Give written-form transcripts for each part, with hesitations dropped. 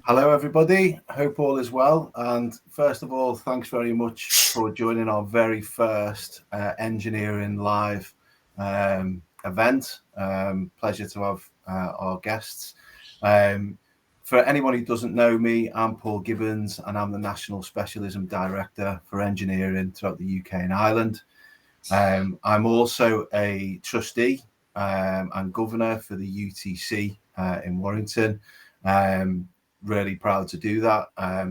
Hello, everybody. Hope all is well. And first of all, thanks very much for joining our very first Engineering Live event. Pleasure to have our guests. For anyone who doesn't know me, I'm Paul Gibbons, and I'm the National Specialism Director for Engineering throughout the UK and Ireland. I'm also a trustee and governor for the UTC in Warrington. Really proud to do that.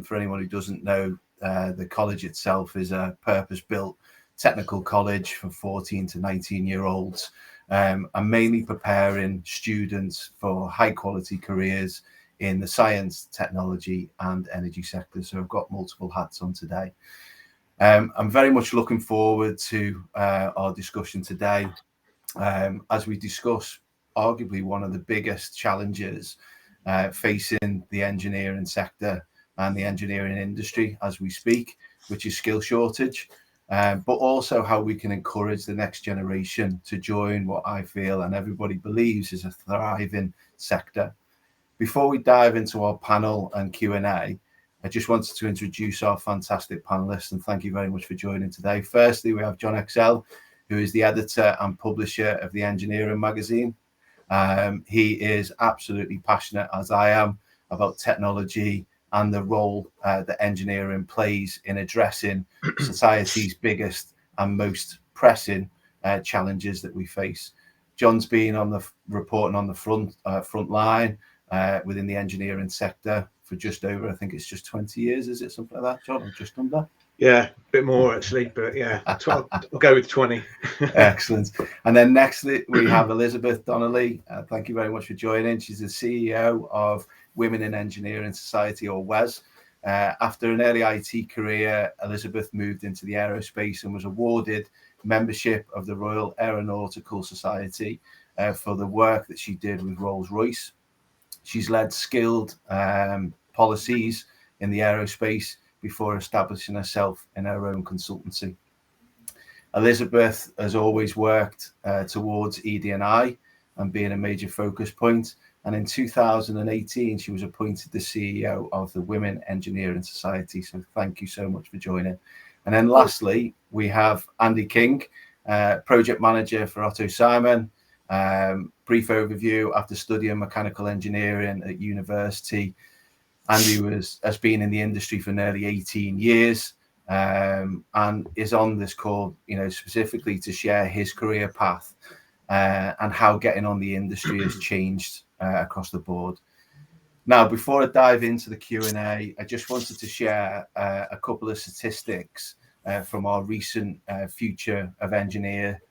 For anyone who doesn't know, the college itself is a purpose-built technical college for 14 to 19-year-olds. I'm mainly preparing students for high-quality careers in the science, technology, and energy sector. So I've got multiple hats on today. I'm very much looking forward to our discussion today as we discuss arguably one of the biggest challenges facing the engineering sector and the engineering industry as we speak, which is skill shortage, but also how we can encourage the next generation to join what I feel and everybody believes is a thriving sector. Before we dive into our panel and Q&A, I just wanted to introduce our fantastic panelists and thank you very much for joining today. Firstly, we have John Excel, who is the editor and publisher of the Engineering magazine. He is absolutely passionate, as I am, about technology and the role that engineering plays in addressing society's biggest and most pressing challenges that we face. John's been on the reporting on the front line within the engineering sector for just over, I think it's just 20 years, is it something like that, John, or just under? Yeah, a bit more actually, but yeah, I'll go with 20. Excellent. And then next we have Elizabeth Donnelly. Thank you very much for joining. She's the CEO of Women in Engineering Society, or WES. After an early IT career, Elizabeth moved into the aerospace and was awarded membership of the Royal Aeronautical Society for the work that she did with Rolls-Royce. She's led skilled policies in the aerospace before establishing herself in her own consultancy. Elizabeth has always worked towards ED&I and being a major focus point. And in 2018, she was appointed the CEO of the Women Engineering Society. So thank you so much for joining. And then lastly, we have Andy King, project manager for Otto Simon. Brief overview: after studying mechanical engineering at university, Andy has been in the industry for nearly 18 years and is on this call, specifically to share his career path and how getting on the industry has changed across the board. Now, before I dive into the Q&A, I just wanted to share a couple of statistics from our recent Future of Engineer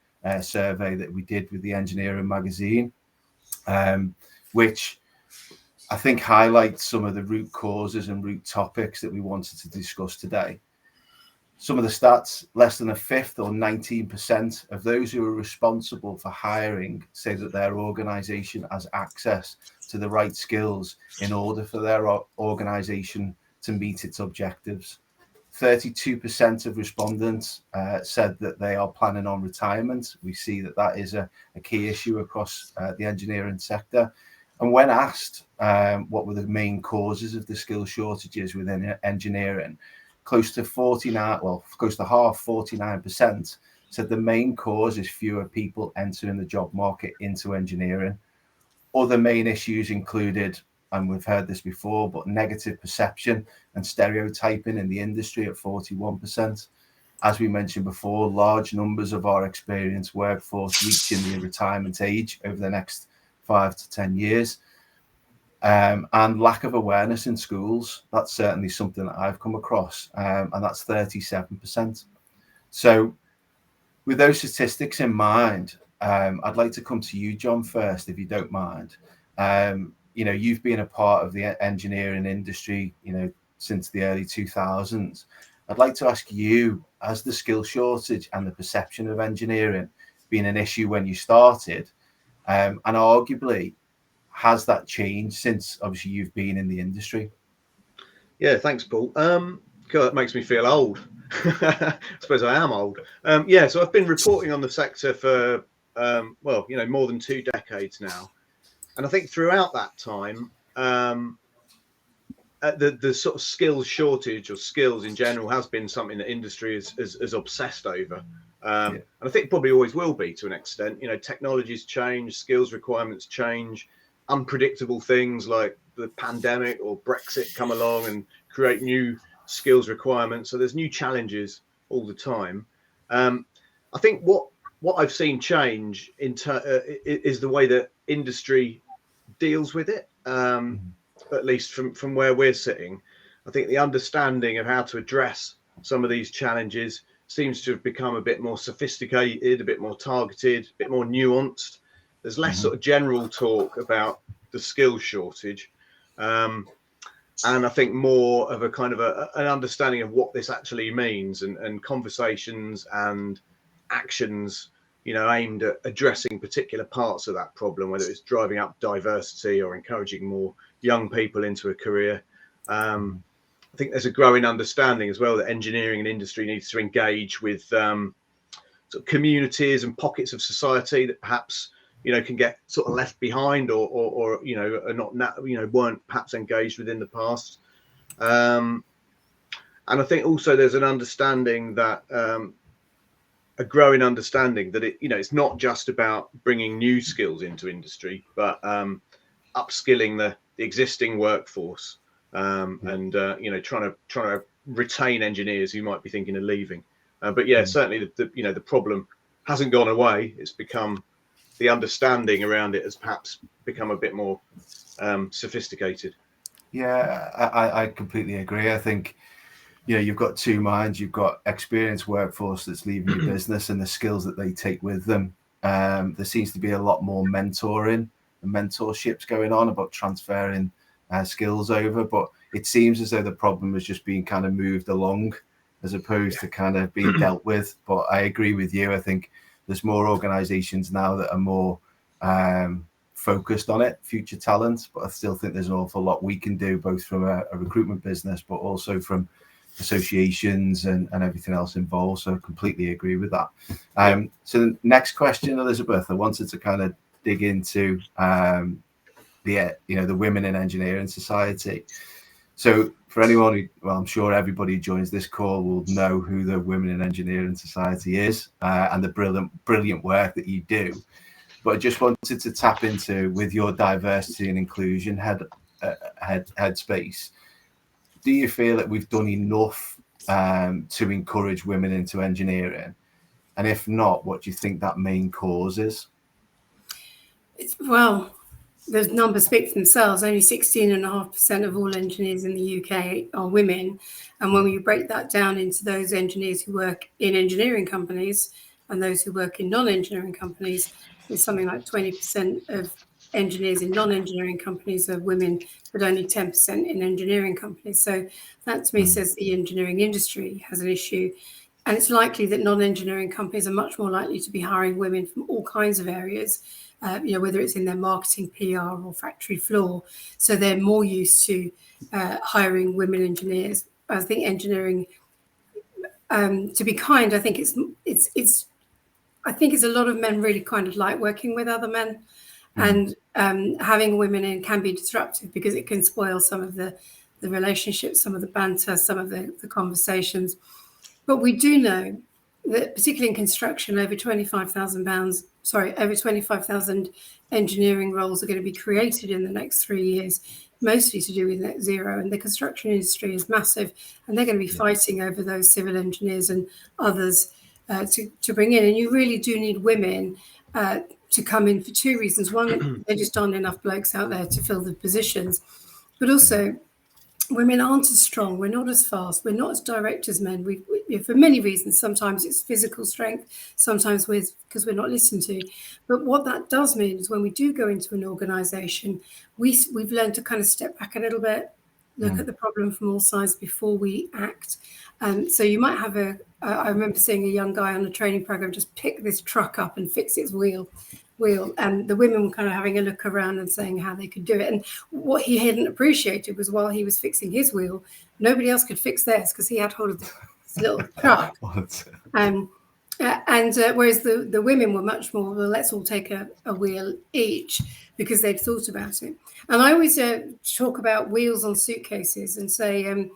survey that we did with the Engineering magazine, which I think highlights some of the root causes and root topics that we wanted to discuss today. Some of the stats: less than a fifth, or 19%, of those who are responsible for hiring say that their organization has access to the right skills in order for their organization to meet its objectives. 32% of respondents said that they are planning on retirement. We see that is a key issue across the engineering sector. And when asked what were the main causes of the skill shortages within engineering, close to half, 49%, said the main cause is fewer people entering the job market into engineering. Other main issues included, and we've heard this before, but negative perception and stereotyping in the industry at 41%. As we mentioned before, large numbers of our experienced workforce reaching the retirement age over the next 5 to 10 years. And lack of awareness in schools. That's certainly something that I've come across, and that's 37%. So with those statistics in mind, I'd like to come to you, John, first, if you don't mind. You've been a part of the engineering industry, since the early 2000s. I'd like to ask you, has the skill shortage and the perception of engineering been an issue when you started? And arguably, has that changed since obviously you've been in the industry? Yeah, thanks, Paul. God, that makes me feel old. I suppose I am old. So I've been reporting on the sector for more than 2 decades now, and I think throughout that time, the sort of skills shortage or skills in general has been something that industry is obsessed over. And I think probably always will be to an extent. You know, technologies change, skills requirements change, unpredictable things like the pandemic or Brexit come along and create new skills requirements. So there's new challenges all the time. I think what I've seen change is the way that industry deals with it. At least from where we're sitting, I think the understanding of how to address some of these challenges seems to have become a bit more sophisticated, a bit more targeted, a bit more nuanced. There's less sort of general talk about the skills shortage. And I think more of a kind of an understanding of what this actually means, and conversations and actions, you know, aimed at addressing particular parts of that problem, whether it's driving up diversity or encouraging more young people into a career. I think there's a growing understanding as well that engineering and industry needs to engage with sort of communities and pockets of society that perhaps, you know, can get sort of left behind or you know, are not, you know, weren't perhaps engaged with in the past. And I think also there's an understanding that a growing understanding that it, you know, it's not just about bringing new skills into industry, but upskilling the existing workforce, and you know, trying to retain engineers who might be thinking of leaving. But yeah, certainly you know, the problem hasn't gone away. It's become, the understanding around it has perhaps become a bit more sophisticated. Yeah, I completely agree. I think, you know, you've got two minds. You've got experienced workforce that's leaving your business and the skills that they take with them. There seems to be a lot more mentoring and mentorships going on about transferring skills over, but it seems as though the problem is just being kind of moved along as opposed to kind of being dealt with. But I agree with you. I think there's more organizations now that are more focused on it, future talent, but I still think there's an awful lot we can do, both from a recruitment business, but also from associations and everything else involved. So I completely agree with that. So the next question, Elizabeth, I wanted to kind of dig into the Women in Engineering Society. So for anyone who, well, I'm sure everybody who joins this call will know who the Women in Engineering Society is, and the brilliant work that you do. But I just wanted to tap into, with your diversity and inclusion headspace, do you feel that we've done enough to encourage women into engineering? And if not, what do you think that main cause is? Well, the numbers speak for themselves. Only 16.5% of all engineers in the UK are women. And when we break that down into those engineers who work in engineering companies and those who work in non-engineering companies, there's something like 20% of engineers in non-engineering companies are women, but only 10% in engineering companies. So that to me says the engineering industry has an issue. And it's likely that non-engineering companies are much more likely to be hiring women from all kinds of areas, whether it's in their marketing, PR, or factory floor. So they're more used to hiring women engineers. I think engineering, to be kind, I think it's a lot of men really kind of like working with other men, and having women in can be disruptive because it can spoil some of the relationships, some of the banter, some of the conversations. But we do know that, particularly in construction, over 25,000 engineering roles are going to be created in the next 3 years, mostly to do with net zero. And the construction industry is massive, and they're going to be fighting over those civil engineers and others to bring in. And you really do need women to come in for two reasons. One, there just aren't enough blokes out there to fill the positions, but also women aren't as strong. We're not as fast. We're not as direct as men. We for many reasons. Sometimes it's physical strength. Sometimes because we're not listened to. But what that does mean is when we do go into an organisation, we've learned to kind of step back a little bit, look at the problem from all sides before we act. So you might have I remember seeing a young guy on a training program just pick this truck up and fix its wheel, and the women were kind of having a look around and saying how they could do it. And what he hadn't appreciated was while he was fixing his wheel, nobody else could fix theirs because he had hold of this little truck. Whereas the women were much more, well, let's all take a wheel each, because they'd thought about it. And I always talk about wheels on suitcases and say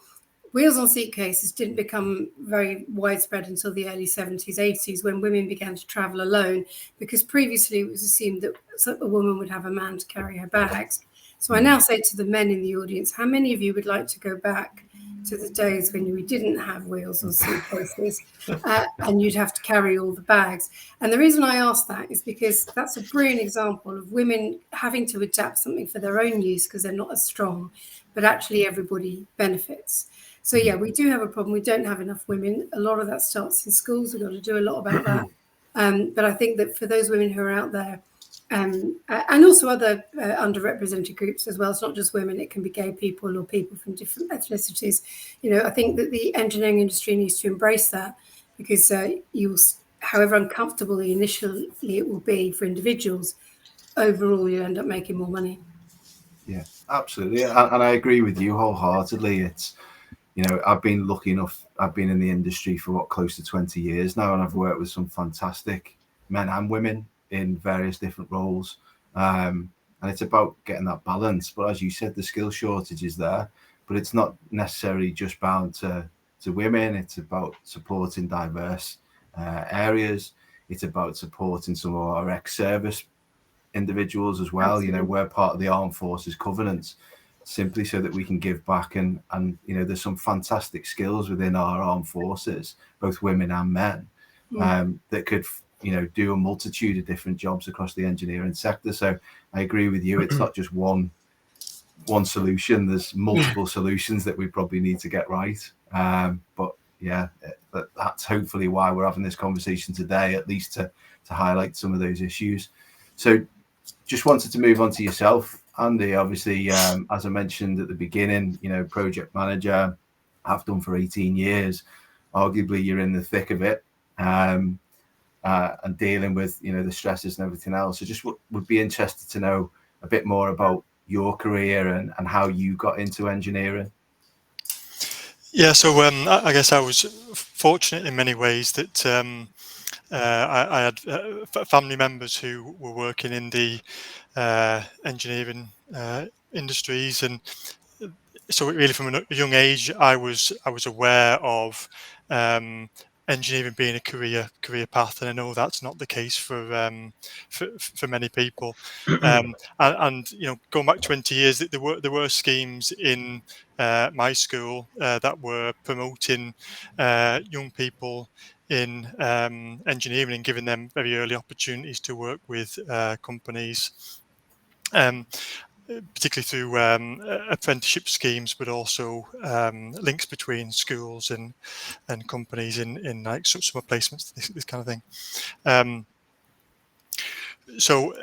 wheels on suitcases didn't become very widespread until the early 70s, 80s, when women began to travel alone, because previously it was assumed that a woman would have a man to carry her bags. So I now say to the men in the audience, how many of you would like to go back to the days when we didn't have wheels on suitcases and you'd have to carry all the bags? And the reason I ask that is because that's a brilliant example of women having to adapt something for their own use because they're not as strong, but actually everybody benefits. So yeah, we do have a problem. We don't have enough women. A lot of that starts in schools. We've got to do a lot about that. But I think that for those women who are out there, and also other underrepresented groups as well, it's not just women, it can be gay people or people from different ethnicities. I think that the engineering industry needs to embrace that, because however uncomfortable initially it will be for individuals, overall you end up making more money. Yeah, absolutely. And I agree with you wholeheartedly. It's, I've been lucky enough, I've been in the industry for close to 20 years now, and I've worked with some fantastic men and women in various different roles. And it's about getting that balance. But as you said, the skill shortage is there, but it's not necessarily just bound to women. It's about supporting diverse areas. It's about supporting some of our ex-service individuals as well. Absolutely. We're part of the Armed Forces Covenant, simply so that we can give back, and there's some fantastic skills within our armed forces, both women and men, that could do a multitude of different jobs across the engineering sector. So I agree with you, it's not just one solution, there's multiple solutions that we probably need to get right. But yeah, that's hopefully why we're having this conversation today, at least to highlight some of those issues. So just wanted to move on to yourself, Andy. Obviously, as I mentioned at the beginning, project manager, I've done for 18 years. Arguably, you're in the thick of it, and dealing with, the stresses and everything else. So just would be interested to know a bit more about your career and how you got into engineering. Yeah, so I guess I was fortunate in many ways that I had family members who were working in the engineering industries, and so really from a young age I was aware of engineering being a career path, and I know that's not the case for many people. And going back 20 years, there were schemes in my school that were promoting young people in engineering and giving them very early opportunities to work with companies, particularly through apprenticeship schemes, but also links between schools and companies in like summer placements, this kind of thing. So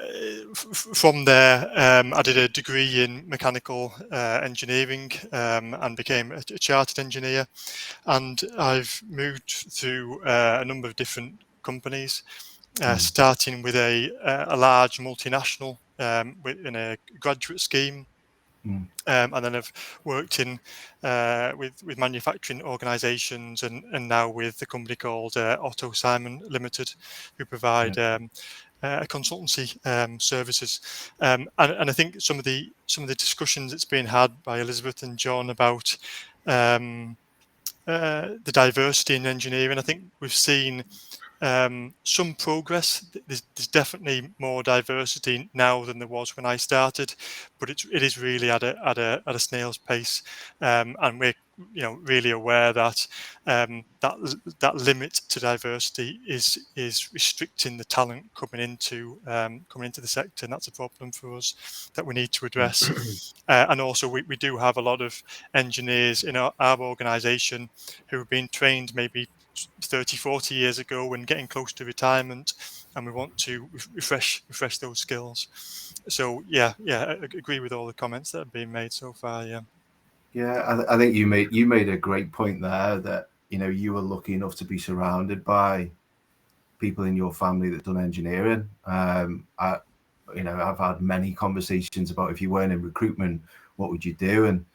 from there, I did a degree in mechanical engineering and became a chartered engineer. And I've moved through a number of different companies, starting with a large multinational in a graduate scheme. And then I've worked in with manufacturing organisations, and now with a company called Otto Simon Limited, who provide consultancy services. And I think some of the discussions that's been had by Elizabeth and John about the diversity in engineering, I think we've seen some progress. There's definitely more diversity now than there was when I started, but it is really at a snail's pace, and we're really aware that that limit to diversity is restricting the talent coming into the sector, and that's a problem for us that we need to address. And also we do have a lot of engineers in our organisation who have been trained maybe 30-40 years ago and getting close to retirement, and we want to refresh those skills. So I agree with all the comments that have been made so far. I think you made a great point there, that you were lucky enough to be surrounded by people in your family that done engineering. I've had many conversations about, if you weren't in recruitment, what would you do? And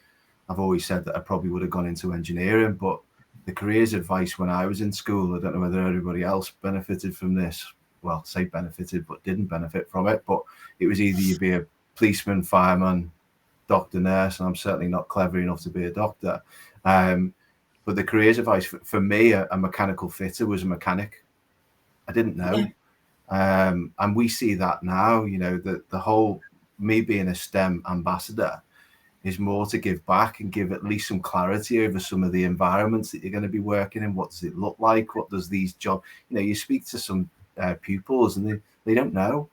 I've always said that I probably would have gone into engineering, but the careers advice when I was in school, I don't know whether everybody else benefited from this. Well, say benefited, but didn't benefit from it. But it was either you be a policeman, fireman, doctor, nurse, and I'm certainly not clever enough to be a doctor. But the careers advice for me, a mechanical fitter was a mechanic. I didn't know. And we see that now, you know, the whole, me being a STEM ambassador is more to give back and give at least some clarity over some of the environments that you're going to be working in. What does it look like? What does these jobs, you know, you speak to some pupils and they don't know.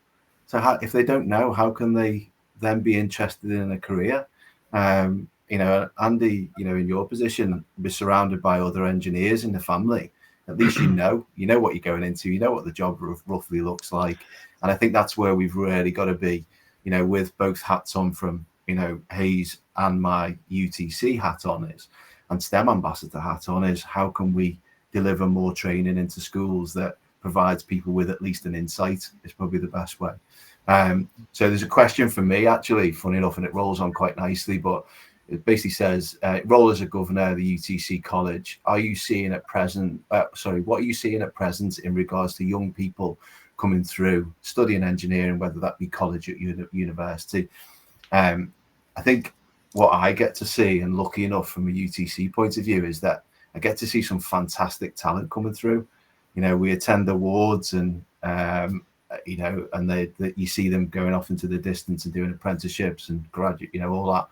So how, if they don't know, how can they then be interested in a career? You know, Andy, you know, in your position, be surrounded by other engineers in the family. At least you know what you're going into, you know what the job roughly looks like. And I think that's where we've really got to be, you know, with both hats on from, you know, Hayes and my UTC hat on is, and STEM ambassador hat on is, how can we deliver more training into schools that provides people with at least an insight is probably the best way. So there's a question for me, actually, funny enough, and it rolls on quite nicely, but it basically says, role as a governor of the UTC college, are you seeing at present, what are you seeing at present in regards to young people coming through studying engineering, whether that be college or university? I think what I get to see, and lucky enough from a UTC point of view, is that I get to see some fantastic talent coming through. You know, we attend awards and, you know, and you see them going off into the distance and doing apprenticeships and graduate, you know, all that.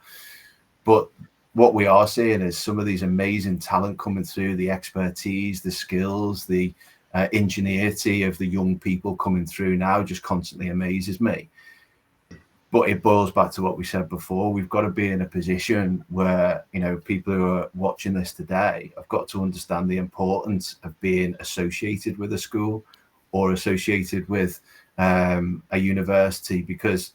But what we are seeing is some of these amazing talent coming through, the expertise, the skills, the ingenuity of the young people coming through now just constantly amazes me. But it boils back to what we said before. We've got to be in a position where, you know, people who are watching this today have got to understand the importance of being associated with a school or associated with a university, because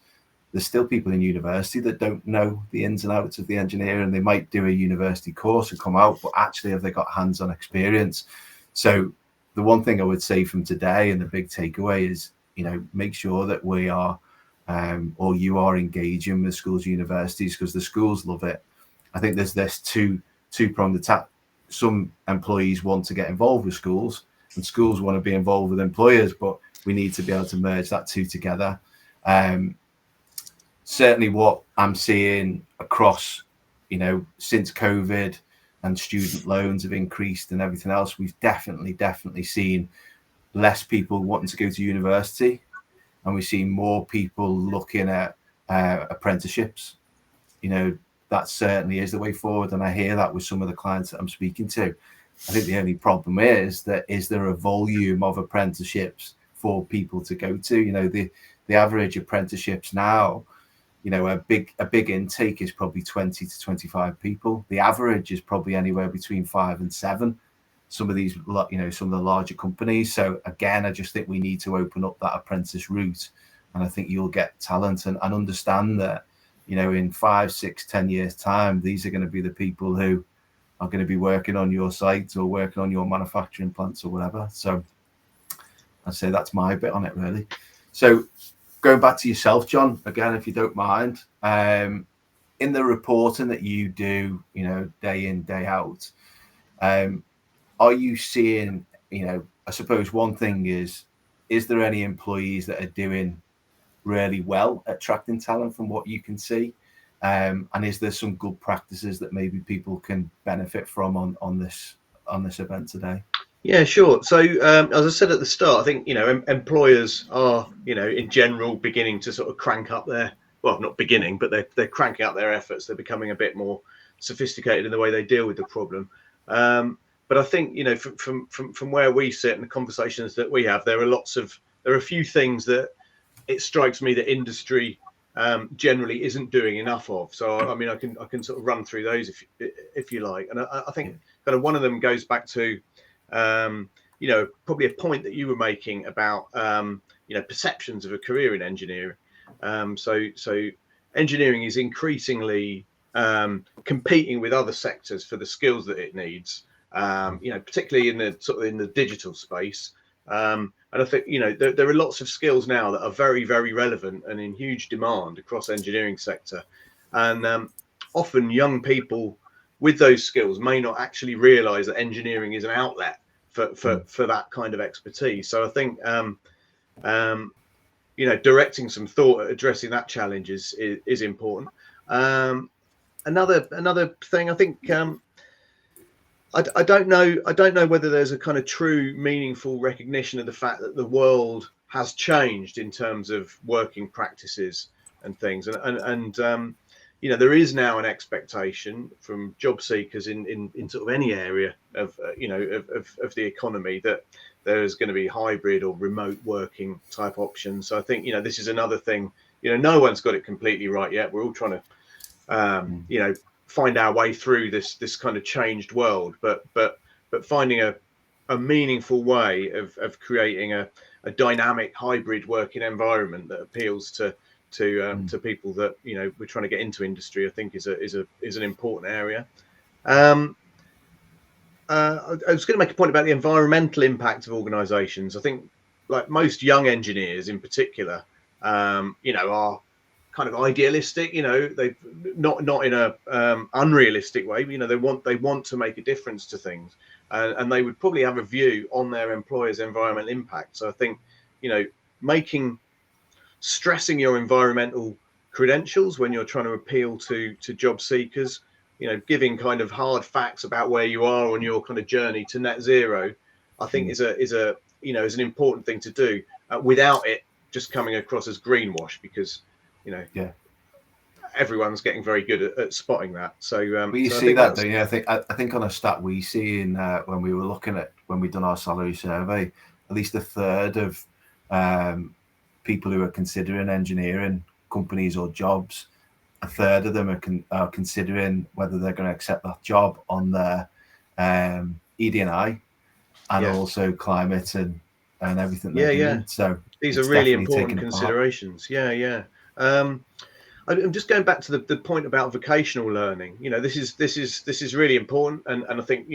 there's still people in university that don't know the ins and outs of the engineering. They might do a university course and come out, but actually have they got hands-on experience? So the one thing I would say from today, and the big takeaway, is, you know, make sure that we are or you are engaging with schools, universities, because the schools love it. I think there's this two-pronged attack. Some employees want to get involved with schools, and schools want to be involved with employers, but we need to be able to merge that two together. Certainly what I'm seeing across, you know, since COVID and student loans have increased and everything else, we've definitely seen less people wanting to go to university, and we see more people looking at apprenticeships. You know, that certainly is the way forward, and I hear that with some of the clients that I'm speaking to. I think the only problem is that, is there a volume of apprenticeships for people to go to? You know, the average apprenticeships now, you know, a big intake is probably 20 to 25 people. The average is probably anywhere between 5 and 7. Some of these, you know, some of the larger companies. So again, I just think we need to open up that apprentice route, and I think you'll get talent and understand that, you know, in 5, 6, 10 years time, these are going to be the people who are going to be working on your site or working on your manufacturing plants or whatever. So I'd say that's my bit on it, really. So going back to yourself, John, again, if you don't mind, in the reporting that you do, you know, day in, day out, are you seeing, you know, I suppose one thing is there any employees that are doing really well at attracting talent from what you can see? And is there some good practices that maybe people can benefit from on this event today? Yeah, sure. So as I said at the start, I think, you know, employers are, you know, in general beginning to sort of crank up their, well, not beginning, but they're cranking up their efforts. They're becoming a bit more sophisticated in the way they deal with the problem. But I think, you know, from where we sit and the conversations that we have, there are a few things that it strikes me that industry generally isn't doing enough of. So I mean, I can sort of run through those if you like. And I think kind of one of them goes back to you know, probably a point that you were making about you know, perceptions of a career in engineering. So engineering is increasingly competing with other sectors for the skills that it needs. You know, particularly in the digital space. And I think, you know, there are lots of skills now that are very, very relevant and in huge demand across engineering sector. And often young people with those skills may not actually realize that engineering is an outlet for that kind of expertise. So I think directing some thought at addressing that challenge is important. Another thing, I think, I don't know whether there's a kind of true meaningful recognition of the fact that the world has changed in terms of working practices and things, and there is now an expectation from job seekers in sort of any area of the economy that there is going to be hybrid or remote working type options. So I think this is another thing. No one's got it completely right yet. We're all trying to find our way through this kind of changed world, but finding a meaningful way of creating a dynamic hybrid working environment that appeals to people that we're trying to get into industry, I think is an important area. I was going to make a point about the environmental impact of organisations. I think, like most young engineers in particular, are kind of idealistic. They not in a unrealistic way. They want to make a difference to things, and they would probably have a view on their employer's environmental impact. So I think stressing your environmental credentials when you're trying to appeal to job seekers, giving kind of hard facts about where you are on your kind of journey to net zero, I think is an important thing to do without it just coming across as greenwash, because everyone's getting very good at spotting that. So you see that, don't you? I think on a stat we see in when we've done our salary survey, at least a third of people who are considering engineering companies or jobs, a third of them are considering whether they're going to accept that job on their ED&I and also climate and everything. So these are really important considerations. I'm just going back to the point about vocational learning. This is really important, and I think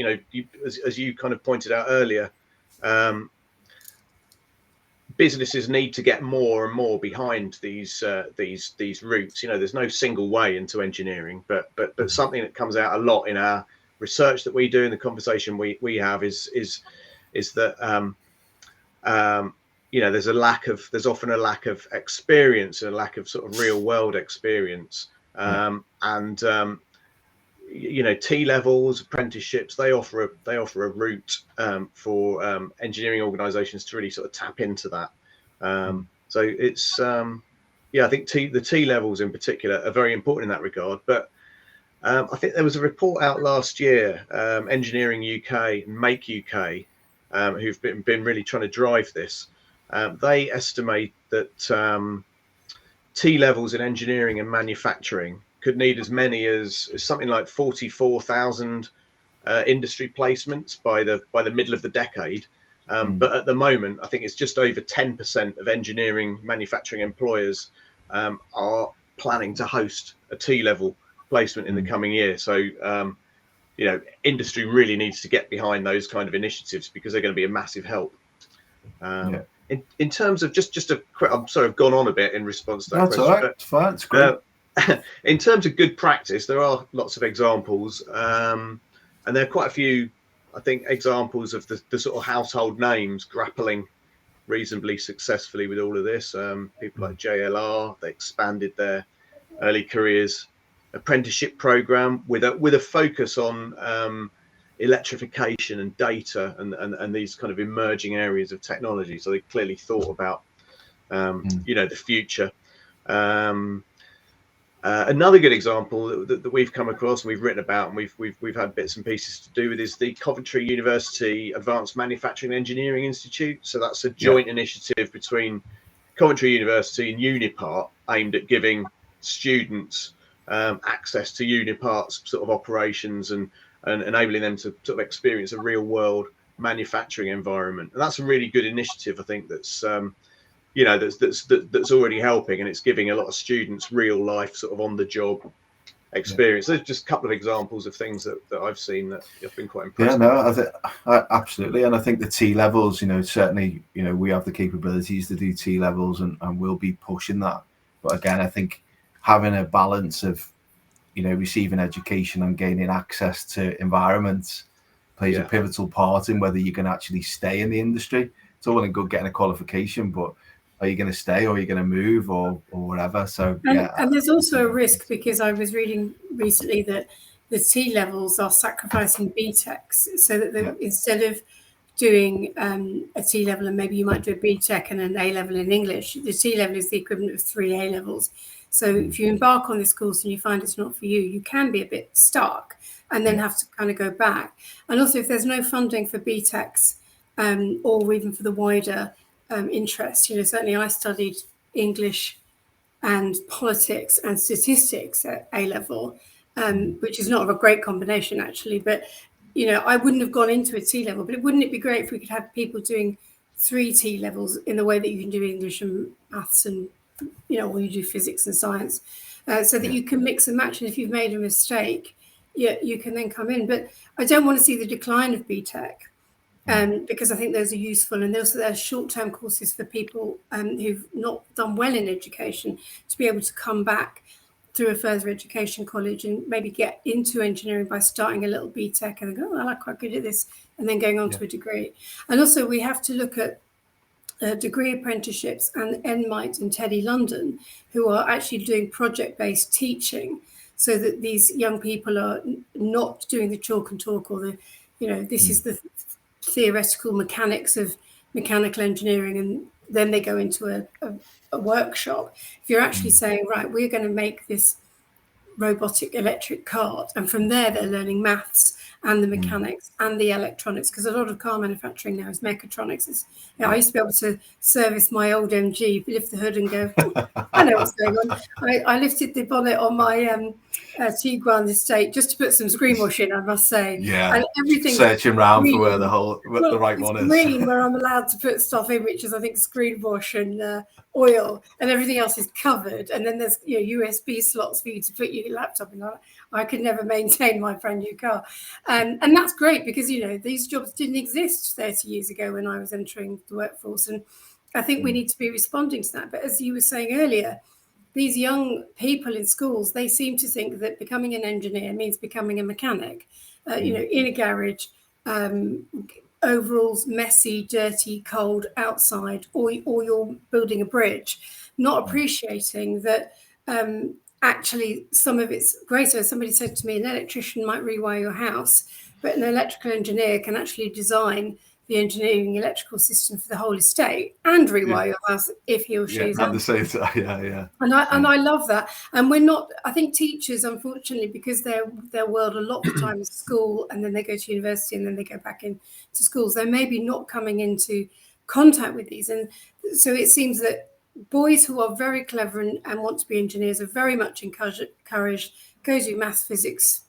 as you kind of pointed out earlier, businesses need to get more and more behind these routes. There's no single way into engineering, but something that comes out a lot in our research that we do, and the conversation we have is that there's often a lack of experience and a lack of sort of real world experience, and T-levels, apprenticeships, they offer a route for engineering organisations to really sort of tap into that. So it's I think the T-levels in particular are very important in that regard. But I think there was a report out last year, Engineering UK and Make UK, who've been really trying to drive this. They estimate that T-levels in engineering and manufacturing could need as many as something like 44,000 industry placements by the middle of the decade. But at the moment, I think it's just over 10% of engineering manufacturing employers are planning to host a T-level placement in the coming year. So, industry really needs to get behind those kind of initiatives, because they're going to be a massive help. In terms of just a quick, I'm sorry, I've gone on a bit in response to that question. All right. It's fine. It's great. In terms of good practice, there are lots of examples, and there are quite a few, I think, examples of the sort of household names grappling reasonably successfully with all of this. People like JLR, they expanded their early careers apprenticeship program with a focus on electrification and data and these kind of emerging areas of technology. So they clearly thought about the future. Another good example that we've come across and we've written about and we've had bits and pieces to do with is the Coventry University Advanced Manufacturing and Engineering Institute. So that's a joint initiative between Coventry University and Unipart, aimed at giving students access to Unipart's sort of operations and enabling them to sort of experience a real world manufacturing environment. And that's a really good initiative, I think, that's that's already helping, and it's giving a lot of students real life sort of on the job experience. There's just a couple of examples of things that I've seen that I've been quite impressed with. Absolutely. And I think the T-levels, certainly, we have the capabilities to do T-levels and we'll be pushing that. But again, I think having a balance of receiving education and gaining access to environments plays a pivotal part in whether you can actually stay in the industry. It's all well and good getting a qualification, but are you going to stay, or are you going to move, or whatever? So and there's also a risk, because I was reading recently that the T levels are sacrificing BTECs, so that instead of doing a T level, and maybe you might do a BTEC and an A level in English, the T level is the equivalent of 3 A levels. So if you embark on this course and you find it's not for you, you can be a bit stuck and then have to kind of go back. And also, if there's no funding for BTECs or even for the wider interest, certainly I studied English and politics and statistics at A level, which is not a great combination actually, but I wouldn't have gone into a T level. But wouldn't it be great if we could have people doing 3 T levels in the way that you can do English and maths and or you do physics and science, so that you can mix and match, and if you've made a mistake, you can then come in. But I don't want to see the decline of BTEC, because I think those are useful, and also there's short-term courses for people who've not done well in education to be able to come back through a further education college and maybe get into engineering by starting a little BTEC and then go, I'm quite good at this, and then going on to a degree. And also we have to look at degree apprenticeships, and Enmite and Teddy London, who are actually doing project-based teaching, so that these young people are not doing the chalk and talk, or the, this is the theoretical mechanics of mechanical engineering, and then they go into a workshop. If you're actually saying, right, we're going to make this robotic electric cart, and from there they're learning maths and the mechanics and the electronics, because a lot of car manufacturing now is mechatronics. I used to be able to service my old MG, lift the hood and go, I know what's going on. I lifted the bonnet on my Tiguan estate just to put some screen wash in, I must say. Yeah, and everything searching around for where the right one is. Green, where I'm allowed to put stuff in, which is I think screen wash and oil, and everything else is covered. And then there's USB slots for you to put your laptop in. I could never maintain my brand new car. And that's great, because, these jobs didn't exist 30 years ago when I was entering the workforce. And I think we need to be responding to that. But as you were saying earlier, these young people in schools, they seem to think that becoming an engineer means becoming a mechanic, in a garage, overalls, messy, dirty, cold, outside, or you're building a bridge, not appreciating that actually some of it's greater. Somebody said to me, an electrician might rewire your house, but an electrical engineer can actually design the engineering electrical system for the whole estate and rewire your house if he or she is at the same time. And I love that. And we're not, I think teachers, unfortunately, because their world a lot of the time is school, and then they go to university and then they go back into schools, they're maybe not coming into contact with these. And so it seems that boys who are very clever and want to be engineers are very much encouraged, go do maths, physics,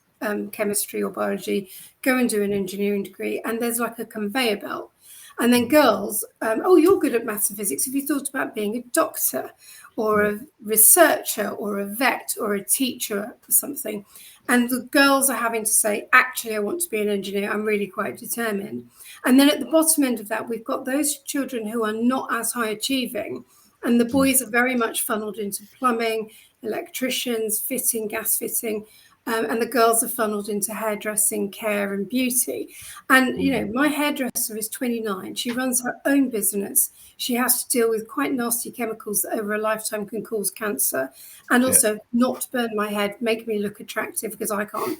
chemistry or biology, go and do an engineering degree, and there's like a conveyor belt. And then girls, you're good at maths and physics. Have you thought about being a doctor or a researcher or a vet or a teacher or something? And the girls are having to say, actually, I want to be an engineer. I'm really quite determined. And then at the bottom end of that, we've got those children who are not as high achieving. And the boys are very much funneled into plumbing, electricians, fitting, gas fitting. And the girls are funneled into hairdressing, care and beauty. And, my hairdresser is 29. She runs her own business. She has to deal with quite nasty chemicals that over a lifetime can cause cancer. And also not burn my head, make me look attractive, because I can't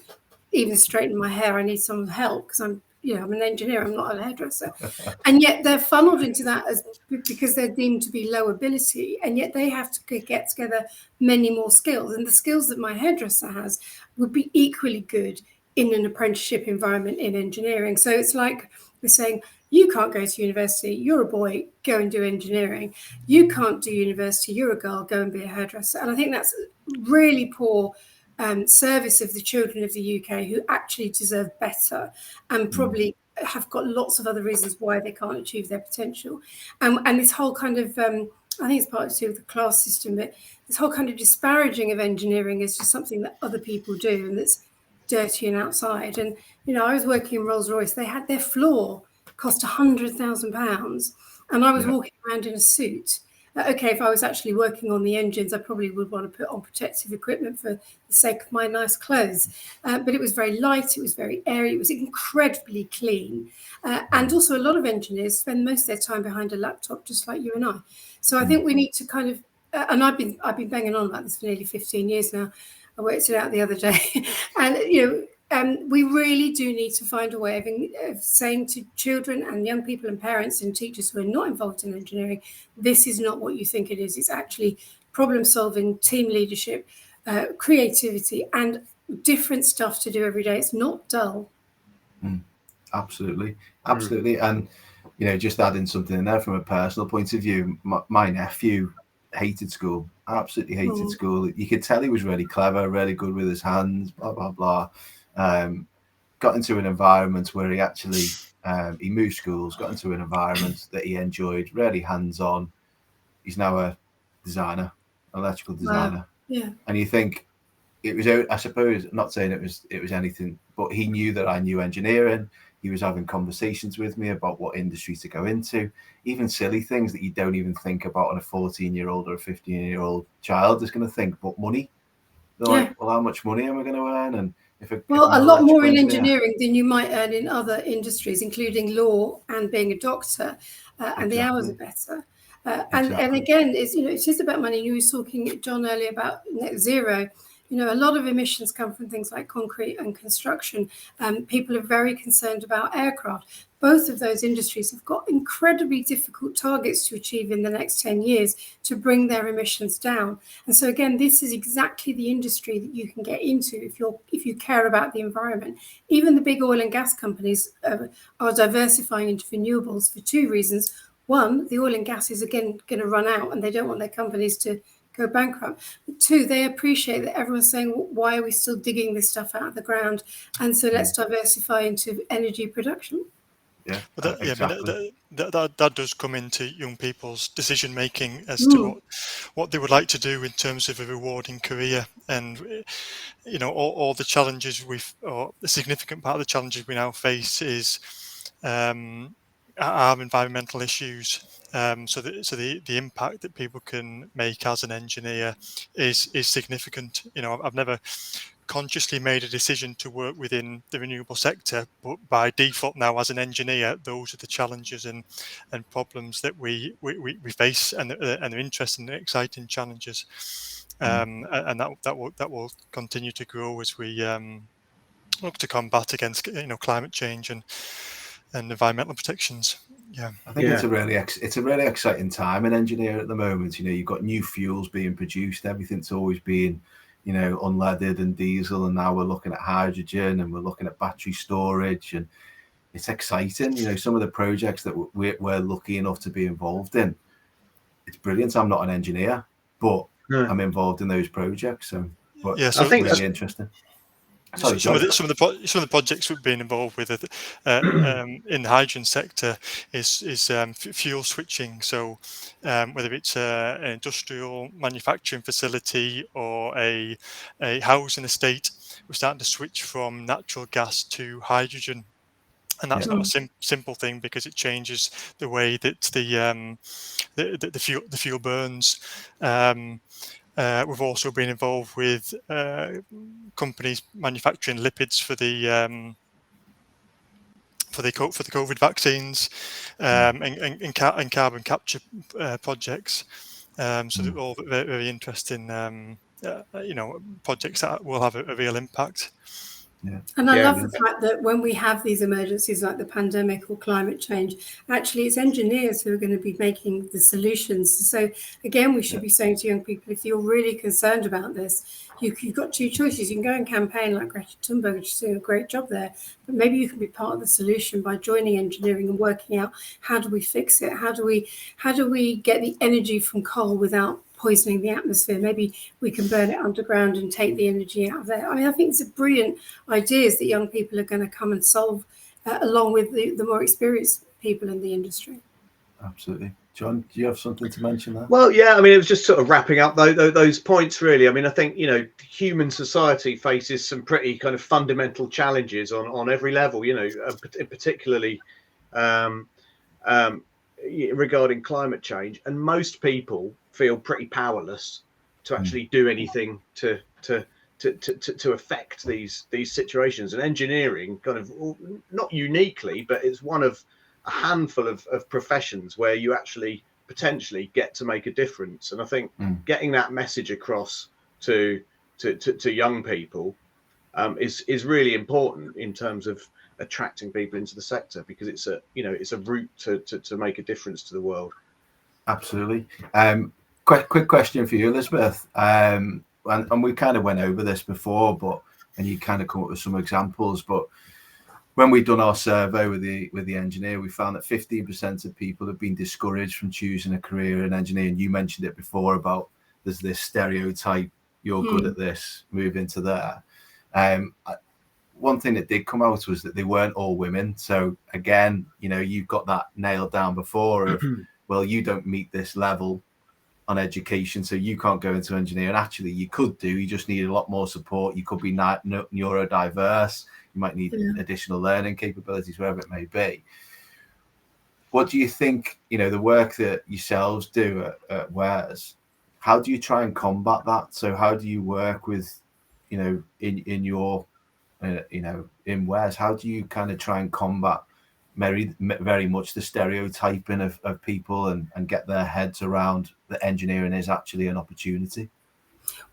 even straighten my hair. I need some help because I'm an engineer, I'm not a hairdresser. And yet they're funneled into that because they're deemed to be low ability, and yet they have to get together many more skills. And the skills that my hairdresser has would be equally good in an apprenticeship environment in engineering. So it's like we're saying, you can't go to university, you're a boy, go and do engineering. You can't do university, you're a girl, go and be a hairdresser. And I think that's really poor service of the children of the UK, who actually deserve better and probably have got lots of other reasons why they can't achieve their potential. And this whole kind of, I think it's partly to do with the class system, but this whole kind of disparaging of engineering is just something that other people do, and that's dirty and outside. And, I was working in Rolls-Royce, they had their floor cost £100,000, and I was walking around in a suit. Okay, if I was actually working on the engines, I probably would want to put on protective equipment for the sake of my nice clothes. But it was very light, it was very airy, it was incredibly clean. And also a lot of engineers spend most of their time behind a laptop, just like you and I. So I think we need to kind of, and I've been banging on about this for nearly 15 years now. I worked it out the other day. And, we really do need to find a way of saying to children and young people and parents and teachers who are not involved in engineering, this is not what you think it is. It's actually problem solving, team leadership, creativity, and different stuff to do every day. It's not dull. Absolutely. And just adding something in there from a personal point of view, my nephew hated school, absolutely hated school. You could tell he was really clever, really good with his hands, blah blah blah. Got into an environment where he actually he moved schools, got into an environment that he enjoyed, really hands-on. He's now a designer, electrical designer. Wow. Yeah. And you think it was, I suppose, not saying it was anything, but he knew that I knew engineering. He was having conversations with me about what industry to go into, even silly things that you don't even think about on a 14-year-old or a 15-year-old child is going to think, but money. They're like, well, how much money am I going to earn? And a lot more in engineering than you might earn in other industries, including law and being a doctor, and the hours are better. And again, it is about money. You were talking, John, earlier about net zero. A lot of emissions come from things like concrete and construction. People are very concerned about aircraft. Both of those industries have got incredibly difficult targets to achieve in the next 10 years to bring their emissions down. And so again, this is exactly the industry that you can get into if you care about the environment. Even the big oil and gas companies are diversifying into renewables for two reasons. One, the oil and gas is again going to run out and they don't want their companies to go bankrupt. But two, they appreciate that everyone's saying, why are we still digging this stuff out of the ground? And so let's diversify into energy production. Yeah, exactly. That does come into young people's decision making as to what they would like to do in terms of a rewarding career, and all the challenges or a significant part of the challenges we now face is our environmental issues. So the impact that people can make as an engineer is significant. I've never consciously made a decision to work within the renewable sector, but by default now as an engineer, those are the challenges and problems that we face, and they're interesting and exciting challenges, and that will continue to grow as we look to combat against climate change and environmental protections. Yeah, I think it's a really exciting time in engineering at the moment. You've got new fuels being produced. Everything's always been unleaded and diesel, and now we're looking at hydrogen and we're looking at battery storage, and it's exciting. Some of the projects that we're lucky enough to be involved in, it's brilliant. I'm not an engineer, but I'm involved in those projects, so I think it's really interesting. Sorry, some of the projects we've been involved with in the hydrogen sector is fuel switching. So whether it's an industrial manufacturing facility or a housing estate, we're starting to switch from natural gas to hydrogen. And that's not a simple thing, because it changes the way that the fuel burns. We've also been involved with companies manufacturing lipids for the COVID vaccines, and carbon capture projects. So they're all very, very interesting, projects that will have a real impact. Yeah. And I love the fact that when we have these emergencies like the pandemic or climate change, actually it's engineers who are going to be making the solutions. So again, we should be saying to young people, if you're really concerned about this, you've got two choices. You can go and campaign like Greta Thunberg, she's doing a great job there, but maybe you can be part of the solution by joining engineering and working out, how do we fix it? How do we get the energy from coal without poisoning the atmosphere? Maybe we can burn it underground and take the energy out of there. I think it's a brilliant ideas that young people are going to come and solve, along with the more experienced people in the industry. Absolutely. John, do you have something to mention there? Well, yeah, it was just sort of wrapping up those points, really. I think, human society faces some pretty kind of fundamental challenges on every level, particularly regarding climate change, and most people feel pretty powerless to actually do anything to affect these situations. And engineering, kind of not uniquely, but it's one of a handful of professions where you actually potentially get to make a difference. And I think getting that message across to young people is really important in terms of attracting people into the sector, because it's a route to make a difference to the world. Absolutely. Quick question for you, Elizabeth. And we kind of went over this before, and you kind of come up with some examples. But when we've done our survey with the engineer, we found that 15% of people have been discouraged from choosing a career in engineering. You mentioned it before about there's this stereotype, you're good at this, move into there. One thing that did come out was that they weren't all women. So again, you've got that nailed down before of, well, you don't meet this level on education, so you can't go into engineering. Actually, you could do, you just need a lot more support. You could be neurodiverse. You might need additional learning capabilities, wherever it may be. What do you think, the work that yourselves do at WERS, how do you try and combat that? So how do you work with, in your, in WERS, how do you kind of try and combat very much the stereotyping of people and get their heads around that engineering is actually an opportunity?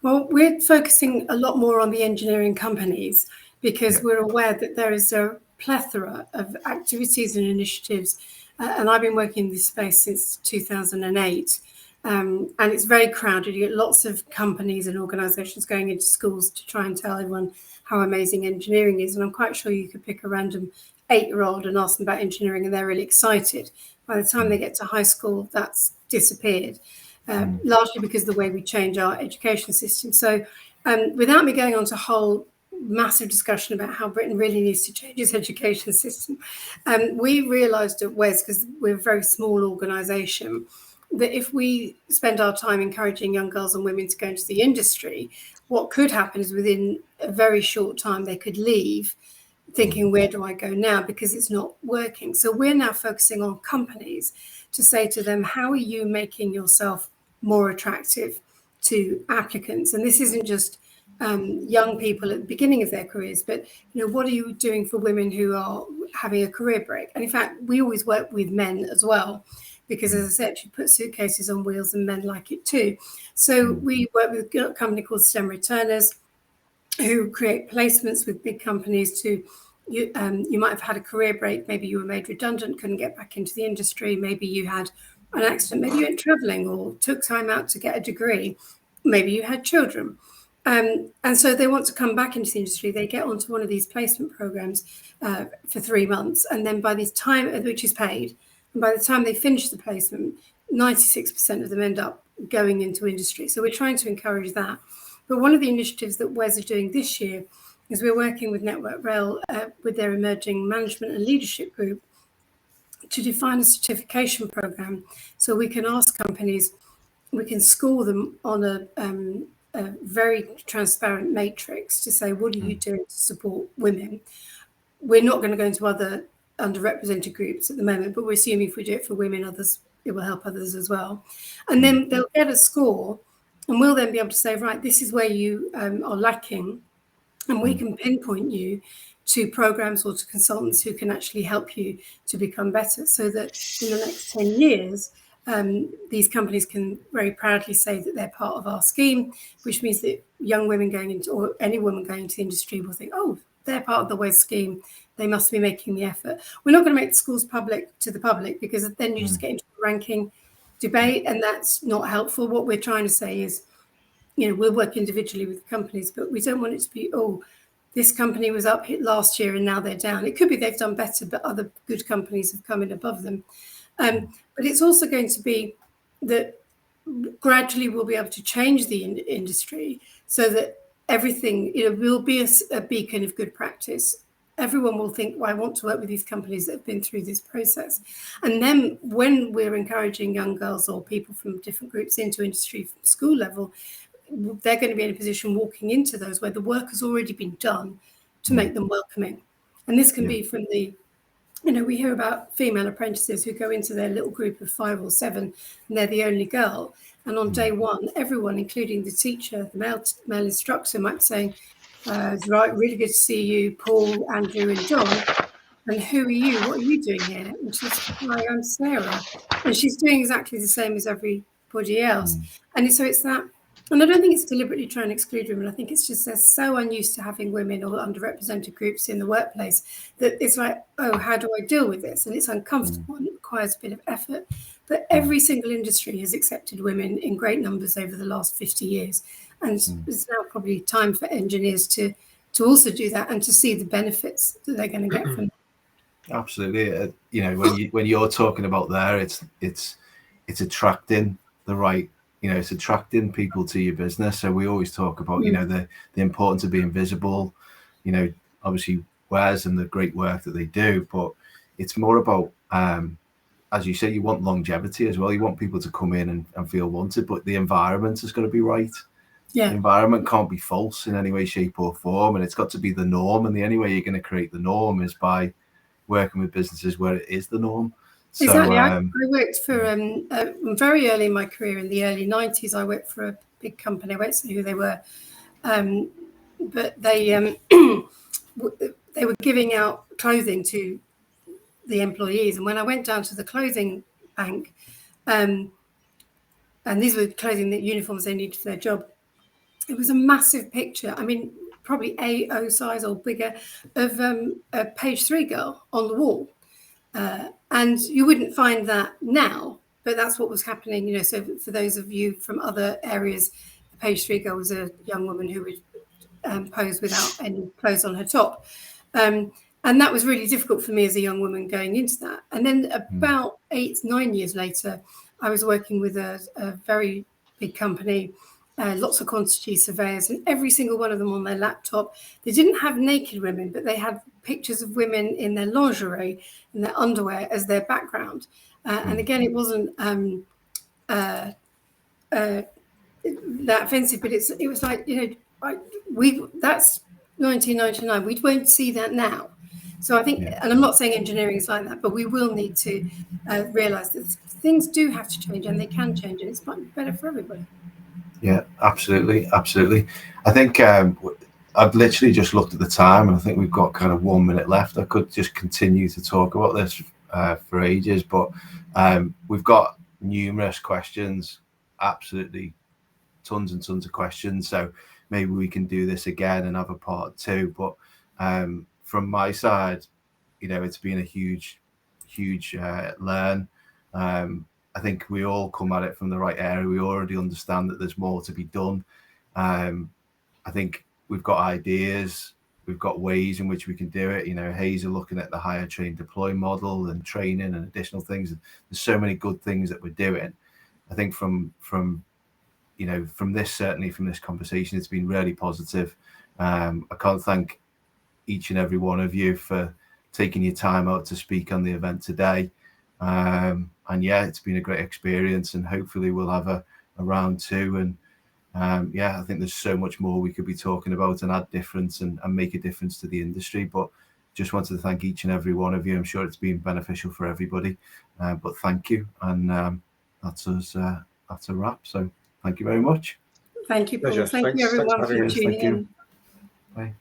Well, we're focusing a lot more on the engineering companies because we're aware that there is a plethora of activities and initiatives. And I've been working in this space since 2008. And it's very crowded. You get lots of companies and organizations going into schools to try and tell everyone how amazing engineering is. And I'm quite sure you could pick a random 8-year-old and ask them about engineering and they're really excited. By the time they get to high school, that's disappeared, largely because of the way we change our education system. So without me going on to a whole massive discussion about how Britain really needs to change its education system, we realised at WES, because we're a very small organisation, that if we spend our time encouraging young girls and women to go into the industry, what could happen is within a very short time they could leave thinking, where do I go now? Because it's not working. So we're now focusing on companies to say to them, how are you making yourself more attractive to applicants? And this isn't just young people at the beginning of their careers, but what are you doing for women who are having a career break? And in fact, we always work with men as well, because as I said, you put suitcases on wheels and men like it too. So we work with a company called STEM Returners, who create placements with big companies to, you might have had a career break, maybe you were made redundant, couldn't get back into the industry, maybe you had an accident, maybe you went traveling or took time out to get a degree, maybe you had children. And so they want to come back into the industry, they get onto one of these placement programs for 3 months, and then by this time, which is paid, and by the time they finish the placement, 96% of them end up going into industry. So we're trying to encourage that. But one of the initiatives that WES are doing this year is we're working with Network Rail with their emerging management and leadership group to define a certification program. So we can ask companies, we can score them on a very transparent matrix to say, what are you doing to support women? We're not going to go into other underrepresented groups at the moment, but we're assuming if we do it for women, it will help others as well. And then they'll get a score, and we'll then be able to say, right, this is where you are lacking, and we can pinpoint you to programs or to consultants who can actually help you to become better, so that in the next 10 years, these companies can very proudly say that they're part of our scheme, which means that young women going into, or any woman going into the industry, will think, oh, they're part of the WES scheme, they must be making the effort. We're not going to make the schools public to the public, because then you just get into a ranking debate, and that's not helpful. What we're trying to say is, we'll work individually with companies, but we don't want it to be, oh, this company was up last year and now they're down. It could be they've done better, but other good companies have come in above them. But it's also going to be that gradually we'll be able to change the industry so that everything, will be a beacon of good practice. Everyone will think, well, I want to work with these companies that have been through this process. And then when we're encouraging young girls or people from different groups into industry from school level, they're going to be in a position walking into those where the work has already been done to make them welcoming. And this can be from the you know, we hear about female apprentices who go into their little group of 5 or 7 and they're the only girl. And on day one, everyone, including the teacher, the male instructor, might be saying, right, really good to see you, Paul, Andrew and John. And who are you? What are you doing here? And she's, hi, I'm Sarah. And she's doing exactly the same as everybody else. And so it's that, and I don't think it's deliberately trying to exclude women. I think it's just they're so unused to having women or underrepresented groups in the workplace that it's like, oh, how do I deal with this? And it's uncomfortable and it requires a bit of effort. But every single industry has accepted women in great numbers over the last 50 years. And it's now probably time for engineers to also do that and to see the benefits that they're going to get from it. Absolutely. You know, when you're talking about there, it's attracting the right, you know, it's attracting people to your business. So we always talk about, you know, the importance of being visible, you know, obviously Wes and the great work that they do, but it's more about, as you say, you want longevity as well. You want people to come in and feel wanted, but the environment is going to be right. Yeah. The environment can't be false in any way, shape or form. And it's got to be the norm. And the only way you're going to create the norm is by working with businesses where it is the norm. So, exactly. I worked for very early in my career in the early 90s. I worked for a big company. I won't say who they were, but they were giving out clothing to the employees. And when I went down to the clothing bank, and these were clothing, that uniforms they needed for their job, it was a massive picture. I mean, probably A0 size or bigger of a page 3 girl on the wall. And you wouldn't find that now, but that's what was happening, you know. So for those of you from other areas, the page 3 girl was a young woman who would pose without any clothes on her top. And that was really difficult for me as a young woman going into that. And then about 8-9 years later, I was working with a very big company, lots of quantity surveyors, and every single one of them on their laptop, they didn't have naked women, but they had pictures of women in their lingerie and their underwear as their background. And again, it wasn't that offensive, but it was like, you know, that's 1999. We won't see that now. So I think, and I'm not saying engineering is like that, but we will need to realise that things do have to change, and they can change, and it's much better for everybody. Yeah, absolutely. I think I've literally just looked at the time, and I think we've got kind of 1 minute left. I could just continue to talk about this for ages, but we've got numerous questions, absolutely tons and tons of questions. So maybe we can do this again and have a part 2. But from my side, you know, it's been a huge learn. I think we all come at it from the right area. We already understand that there's more to be done. I think we've got ideas, we've got ways in which we can do it. You know, Hayes are looking at the hire, train, deploy model and training and additional things. There's so many good things that we're doing. I think from you know, from this conversation, it's been really positive. I can't thank each and every one of you for taking your time out to speak on the event today. And yeah, it's been a great experience, and hopefully we'll have a round 2. And yeah, I think there's so much more we could be talking about and add difference and make a difference to the industry. But just wanted to thank each and every one of you. I'm sure it's been beneficial for everybody. But thank you, and that's a wrap. So thank you very much. Thank you, Paul. Thank you, everyone, for tuning in. Bye.